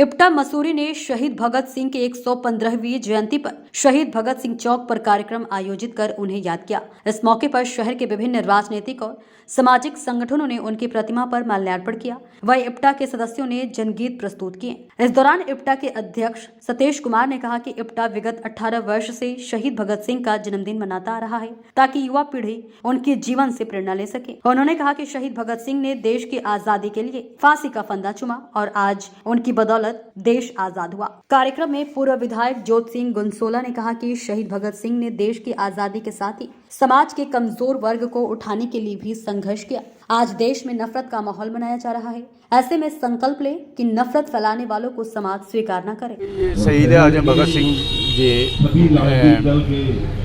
इप्टा मसूरी ने शहीद भगत सिंह के 115वीं जयंती पर शहीद भगत सिंह चौक पर कार्यक्रम आयोजित कर उन्हें याद किया। इस मौके पर शहर के विभिन्न राजनीतिक और सामाजिक संगठनों ने उनकी प्रतिमा पर माल्यार्पण किया। वहीं इप्टा के सदस्यों ने जनगीत प्रस्तुत किए। इस दौरान इप्टा के अध्यक्ष सतेश कुमार ने कहा कि इप्टा विगत 18 वर्ष से शहीद भगत सिंह का जन्मदिन मनाता आ रहा है ताकि युवा पीढ़ी उनके जीवन से प्रेरणा ले सके। उन्होंने कहा कि शहीद भगत सिंह ने देश की आजादी के लिए फांसी का फंदा चुमा और आज उनकी बदौलत देश आजाद हुआ। कार्यक्रम में पूर्व विधायक ज्योति सिंह गुनसोला ने कहा कि शहीद भगत सिंह ने देश की आजादी के साथ ही समाज के कमजोर वर्ग को उठाने के लिए भी संघर्ष किया। आज देश में नफरत का माहौल बनाया जा रहा है, ऐसे में संकल्प ले कि नफरत फैलाने वालों को समाज स्वीकार न करे। शहीद आजम भगत सिंह जी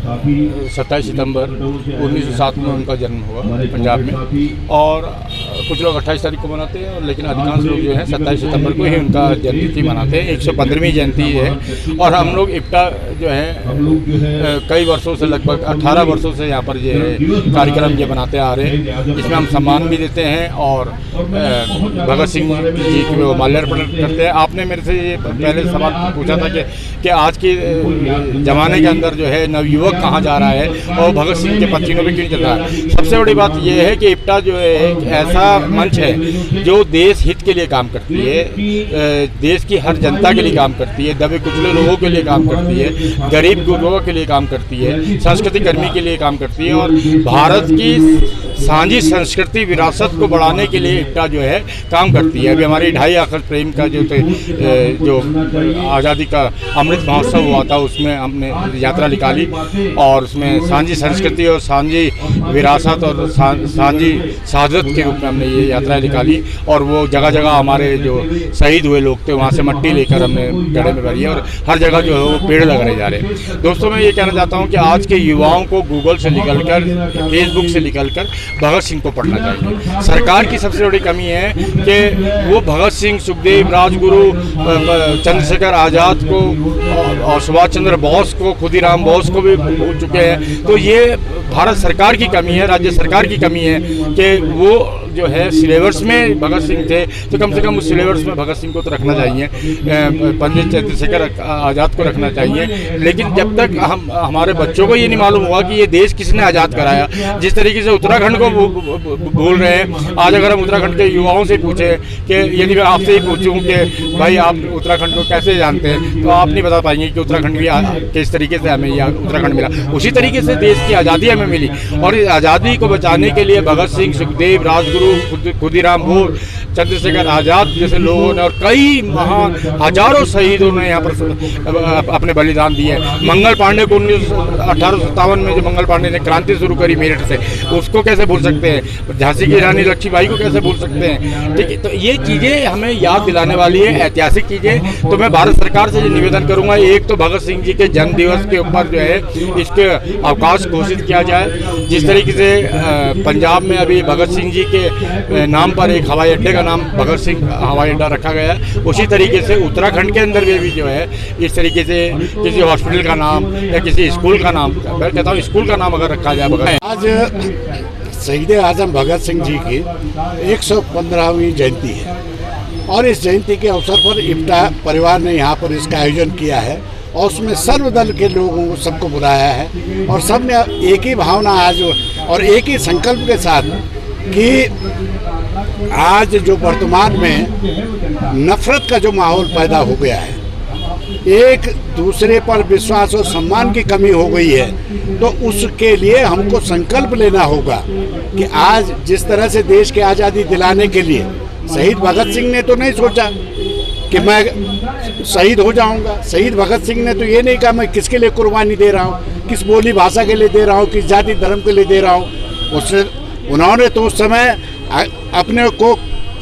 27 सितंबर 1907 में उनका जन्म हुआ पंजाब में, और कुछ लोग 28 तारीख को मनाते हैं, लेकिन अधिकांश लोग जो है 27 सितंबर को ही उनका जयंती मनाते हैं। 115वीं जयंती है और हम लोग इप्टा जो है कई वर्षों से, लगभग 18 वर्षों से यहाँ पर ये कार्यक्रम ये बनाते आ रहे हैं। इसमें हम सम्मान भी देते हैं और भगत सिंह जी की वो माल्यार्पण करते हैं। आपने मेरे से ये पहले सवाल पूछा था कि आज के ज़माने के अंदर जो है नवयुवक कहाँ जा रहा है और भगत सिंह के पत्तियों पे क्यों चल रहा है। सबसे बड़ी बात यह है कि इप्टा जो है एक ऐसा मंच है जो देश हित के लिए काम करती है, देश की हर जनता के लिए काम करती है, दबे कुचले लोगों के लिए काम करती है, गरीब गुरबों के लिए काम करती है, सांस्कृतिक कर्मी के लिए काम करती है और भारत की साझी संस्कृति विरासत को बढ़ाने के लिए इप्टा जो है काम करती है। अभी हमारी 2.5 अगस्त प्रेम का जो आज़ादी का अमृत महोत्सव हुआ था, उसमें हमने यात्रा निकाली और उसमें साझी संस्कृति और साझी विरासत और साझी शहादत के रूप में हमने ये यात्रा निकाली और वो जगह जगह हमारे जो शहीद हुए लोग थे वहाँ से मट्टी लेकर हमने गड्ढे में भरी है और हर जगह जो है वो पेड़ लगाए जा रहे हैं। दोस्तों, मैं ये कहना चाहता हूँ कि आज के युवाओं को गूगल से निकलकर, फेसबुक से निकलकर भगत सिंह को पढ़ना चाहिए। सरकार की सबसे बड़ी कमी है कि वो भगत सिंह, सुखदेव, राजगुरु, चंद्रशेखर आज़ाद को और सुभाष चंद्र बोस को, खुदीराम बोस को भी भूल चुके हैं। तो ये भारत सरकार की कमी है, राज्य सरकार की कमी है कि वो जो है सिलेबस में भगत सिंह थे तो कम से कम उस सिलेबस में भगत सिंह को तो रखना चाहिए, पंडित चंद्रशेखर आज़ाद को रखना चाहिए। लेकिन जब तक हमारे बच्चों को ये नहीं मालूम होगा कि ये देश किसने आज़ाद कराया, जिस तरीके से उत्तराखंड को भूल रहे हैं। आज अगर हम उत्तराखंड के युवाओं से पूछें कि यदि मैं आपसे ही पूछूं कि भाई आप उत्तराखंड को कैसे जानते हैं, तो आप नहीं बता पाएंगे कि उत्तराखंड भी किस तरीके से हमें यह उत्तराखंड मिला। उसी तरीके से देश की आज़ादी हमें मिली और इस आज़ादी को बचाने के लिए भगत सिंह, सुखदेव, राजगुरु, खुदीराम बोस, चंद्रशेखर आज़ाद जैसे लोगों ने और कई महान हजारों शहीदों ने यहाँ पर अपने बलिदान दिए। मंगल पांडे को 1857 में जो मंगल पांडे ने क्रांति शुरू करी मेरठ से, उसको कैसे भूल सकते हैं। झांसी की रानी लक्ष्मीबाई को कैसे भूल सकते हैं। ठीक है, तो ये चीज़ें हमें याद दिलाने वाली है, ऐतिहासिक चीज़ें। तो मैं भारत सरकार से ये निवेदन करूँगा, एक तो भगत सिंह जी के जन्म दिवस के ऊपर जो है इसके अवकाश घोषित किया जाए। जिस तरीके से पंजाब में अभी भगत सिंह जी के नाम पर एक हवाई अड्डे का नाम भगत सिंह हवाई अड्डा रखा गया है, उसी तरीके से उत्तराखंड के अंदर भी जो है इस तरीके से किसी हॉस्पिटल का नाम या किसी स्कूल का नाम, मैं कहता हूँ स्कूल का नाम अगर रखा जाए भगत। आज शहीद आजम भगत सिंह जी की 115वीं जयंती है और इस जयंती के अवसर पर इप्टा परिवार ने यहाँ पर इसका आयोजन किया है और उसमें सर्वदल के लोगों को सबको बुलाया है और सब ने एक ही भावना आज और एक ही संकल्प के साथ कि आज जो वर्तमान में नफरत का जो माहौल पैदा हो गया है, एक दूसरे पर विश्वास और सम्मान की कमी हो गई है, तो उसके लिए हमको संकल्प लेना होगा कि आज जिस तरह से देश की आज़ादी दिलाने के लिए शहीद भगत सिंह ने तो नहीं सोचा कि मैं शहीद हो जाऊंगा। शहीद भगत सिंह ने तो ये नहीं कहा मैं किसके लिए कुर्बानी दे रहा हूँ, किस बोली भाषा के लिए दे रहा हूँ, किस जाति धर्म के लिए दे रहा हूँ। उससे उन्होंने तो उस समय अपने को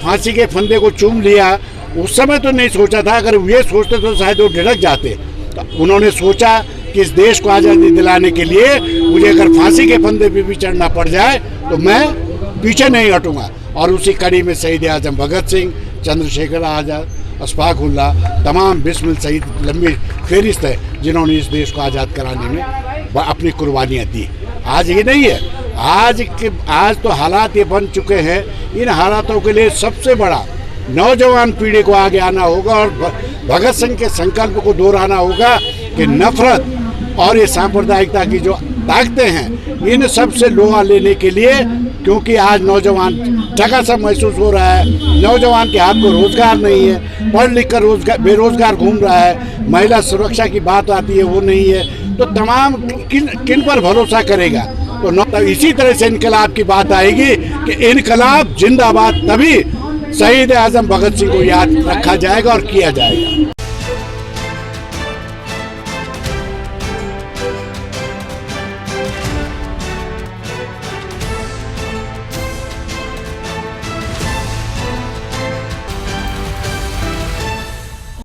फांसी के फंदे को चूम लिया। उस समय तो नहीं सोचा था, अगर ये सोचते तो शायद वो ढिलक जाते। तो उन्होंने सोचा कि इस देश को आज़ादी दिलाने के लिए मुझे अगर फांसी के फंदे पे भी चढ़ना पड़ जाए तो मैं पीछे नहीं हटूंगा। और उसी कड़ी में शहीद आजम भगत सिंह, चंद्रशेखर आज़ाद, अशफाक उल्लाह, तमाम बिस्मिल सहित लंबी फहरिस्त है जिन्होंने इस देश को आज़ाद कराने में अपनी कुर्बानियाँ दी। आज ये नहीं है, आज तो हालात ये बन चुके हैं। इन हालातों के लिए सबसे बड़ा नौजवान पीढ़ी को आगे आना होगा और भगत सिंह के संकल्प को दोहराना होगा कि नफरत और ये सांप्रदायिकता की जो ताकतें हैं इन सबसे लोहा लेने के लिए, क्योंकि आज नौजवान ठगा सा महसूस हो रहा है, नौजवान के हाथ में रोजगार नहीं है, पढ़ लिख कर बेरोजगार घूम रहा है, महिला सुरक्षा की बात आती है वो नहीं है, तो तमाम किन पर भरोसा करेगा। तो इसी तरह से इनकलाब की बात आएगी कि इनकलाब जिंदाबाद तभी शहीद आजम भगत सिंह को याद रखा जाएगा और किया जाएगा।